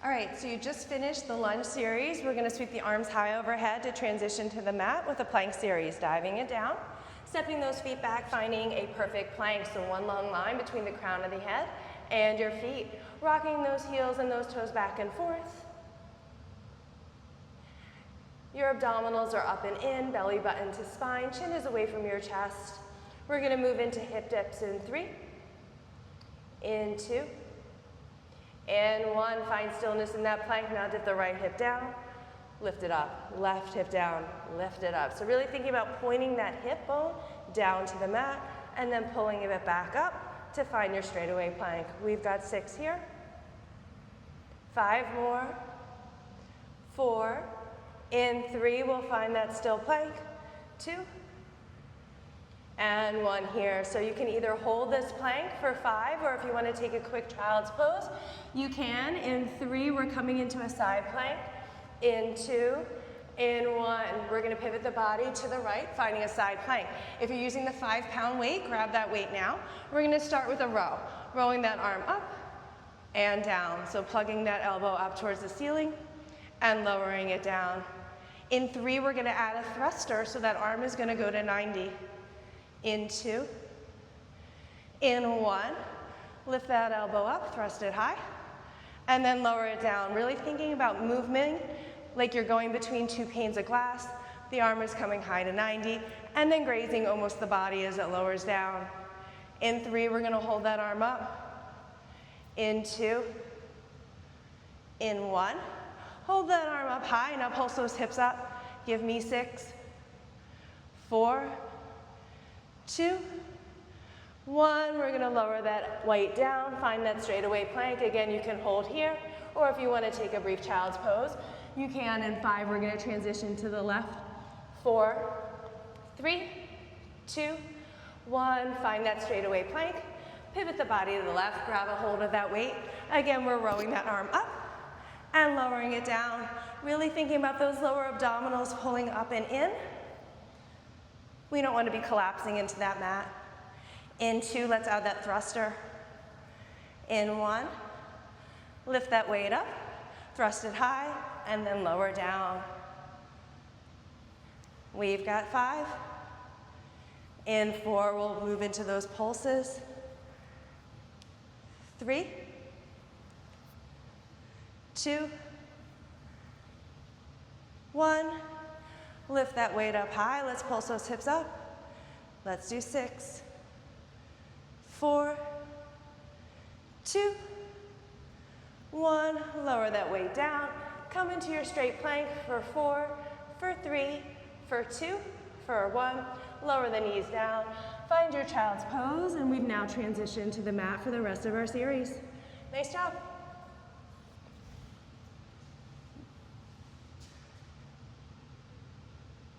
All right, so you just finished the lunge series. We're gonna sweep the arms high overhead to transition to the mat with a plank series, diving it down, stepping those feet back, finding a perfect plank. So one long line between the crown of the head and your feet, rocking those heels and those toes back and forth. Your abdominals are up and in, belly button to spine, chin is away from your chest. We're gonna move into hip dips in 3, in 2, and 1. Find stillness in that plank. Now dip the right hip down, lift it up, left hip down, lift it up. So really thinking about pointing that hip bone down to the mat and then pulling it back up to find your straightaway plank. We've got 6 here, 5 more, 4, in 3, we'll find that still plank, 2, and 1 here. So you can either hold this plank for 5, or if you want to take a quick child's pose, you can. In 3, we're coming into a side plank. In 2, in 1, we're going to pivot the body to the right, finding a side plank. If you're using the 5-pound weight, grab that weight now. We're going to start with a row, rowing that arm up and down. So plugging that elbow up towards the ceiling and lowering it down. In 3, we're going to add a thruster, so that arm is going to go to 90. In 2, in 1, lift that elbow up, thrust it high, and then lower it down. Really thinking about movement like you're going between 2 panes of glass. The arm is coming high to 90, and then grazing almost the body as it lowers down. In 3, we're going to hold that arm up. In 2, in 1, hold that arm up high, now pulse those hips up. Give me 6, 4, 2, 1. We're going to lower that weight down, find that straightaway plank. Again, you can hold here, or if you want to take a brief child's pose, you can. In 5, we're going to transition to the left. 4, 3, 2, 1. Find that straightaway plank. Pivot the body to the left, grab a hold of that weight. Again, we're rowing that arm up and lowering it down. Really thinking about those lower abdominals pulling up and in. We don't want to be collapsing into that mat. In 2, let's add that thruster. In 1, lift that weight up, thrust it high, and then lower down. We've got 5. In 4, we'll move into those pulses. 3, 2, 1. Lift that weight up high. Let's pulse those hips up. Let's do 6, 4, 2, 1. Lower that weight down. Come into your straight plank for 4, for 3, for 2, for 1. Lower the knees down. Find your child's pose, and we've now transitioned to the mat for the rest of our series. Nice job.